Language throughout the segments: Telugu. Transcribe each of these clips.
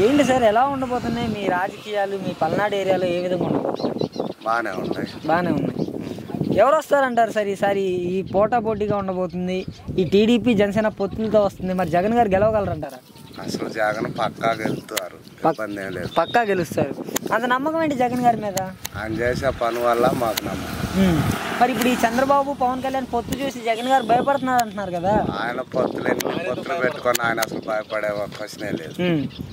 ఏంటి సార్ ఎలా ఉండబోతున్నాయి మీ రాజకీయాలు మీ పల్నాడు ఏరియాలో ఏ విధంగా ఉండబోతున్నాయి? బాగానే ఉన్నాయి. ఎవరు వస్తారంటారు సార్ ఈసారి? ఈ పోటాపోటీగా ఉండబోతుంది, ఈ టీడీపీ జనసేన పొత్తులతో వస్తుంది, మరి జగన్ గారు గెలవగలరంటారా? అసలు జగన్ పక్కా గెలుస్తారు, ఇబ్బంది ఏం లేదు. పక్కా గెలుస్తారు. అంత నమ్మకం ఏంటి జగన్ గారి మీద? ఆయన చేసే పని వల్ల మాకు నమ్మకం. మరి ఇప్పుడు ఈ చంద్రబాబు పవన్ కళ్యాణ్ పొత్తు చూసి జగన్ గారు భయపడుతున్నారు అంటున్నారు కదా? ఆయన పొత్తులు పెట్టుకొని ఆయన అసలు భయపడే క్వశ్చనే లేదు.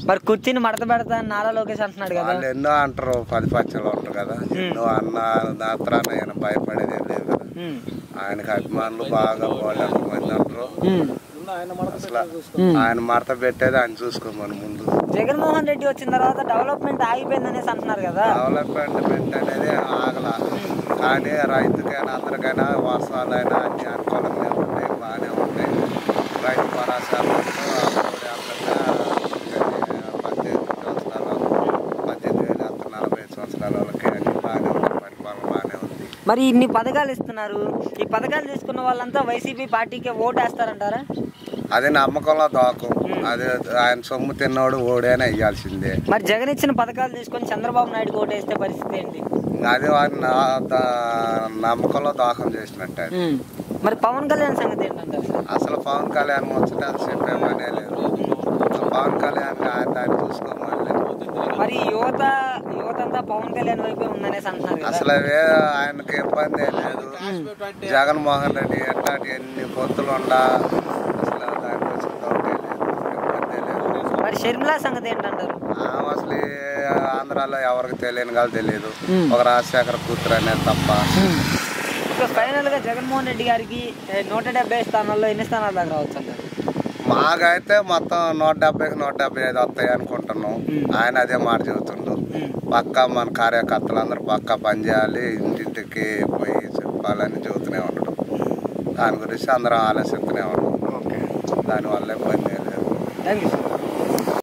మరి కుర్చీని మడత పెడతా అని నారా లోకేష్ అంటున్నాడు కదా? వాళ్ళు ఎన్నో అంటారు, 10 పచ్చలు ఉంటారు కదా, ఎన్నో అన్న దాత్రాన్ని ఆయన భయపడేది ఏం లేదు కదా. ఆయనకి అభిమానులు బాగా వాళ్ళు మంది అంటారు. అసలు ఆయన మడత పెట్టేది ఆయన చూసుకోమని ముందు. జగన్మోహన్ రెడ్డి వచ్చిన తర్వాత డెవలప్మెంట్ ఆగిపోయింది అనేసి అంటున్నారు కదా? డెవలప్మెంట్ అనేది ఆగల, కానీ రైతుకైనా అందరికైనా వర్షాలైనా అన్ని అనుకూలంగా ఉంటాయి, బాగానే ఉంటాయి. రైతు భరోసా 18 సంవత్సరాల వాళ్ళకి అన్ని బాగానే ఉంటాయి, పరిపాలన బాగానే ఉంది. మరి ఇన్ని పథకాలు ఇస్తున్నారు, ఈ పథకాలు తీసుకున్న వాళ్ళంతా వైసీపీ పార్టీకే ఓటు వేస్తారంటారా? అది నమ్మకంలో దాకు, అది ఆయన సొమ్ము తిన్నోడు ఓడైనా ఇవ్వాల్సిందే. మరి జగన్ ఇచ్చిన పథకాలు తీసుకొని చంద్రబాబు నాయుడు ఓటు వేస్తే పరిస్థితి ఏంటి? అది వాడిని నమ్మకంలో దాఖం చేసినట్టే. మరి పవన్ కళ్యాణ్ సంగతి ఏంటంటారు? అసలు పవన్ కళ్యాణ్ వచ్చి అది చెప్పే పనే లేదు. పవన్ కళ్యాణ్ దాన్ని చూసుకోమని. మరి యువత అంతా పవన్ కళ్యాణ్ వైపే ఉందనేసి అంటున్నారు. అసలు ఆయనకి ఇబ్బంది లేదు. జగన్మోహన్ రెడ్డి ఎట్లాంటి ఎన్ని పొత్తులు ఉండా అసలు దానికి వచ్చిన ఇబ్బంది లేదు. మరి షర్మిలా సంగతి ఏంటంటారు? అసలు ఆంధ్రాలో ఎవరికి తెలియని కాదు, తెలియదు. ఒక రాజశేఖర కూతురు అనేది తప్ప. ఫైనల్ గా జగన్మోహన్ రెడ్డి గారికి 170 స్థానాల్లో ఎన్ని స్థానాలు దాకా రావచ్చు అంటారు? మాకైతే మొత్తం 170కి 175 వస్తాయి అనుకుంటున్నాం. ఆయన అదే మాట చెబుతుండు. పక్కా మన కార్యకర్తలు అందరూ పక్కా పనిచేయాలి, ఇంటింటికి పోయి చెప్పాలని చెబుతూనే ఉండడం. దాని గురించి అందరం ఆలోచిస్తూనే ఉన్నాం. దానివల్ల ఇబ్బంది లేదు. Thank you sir.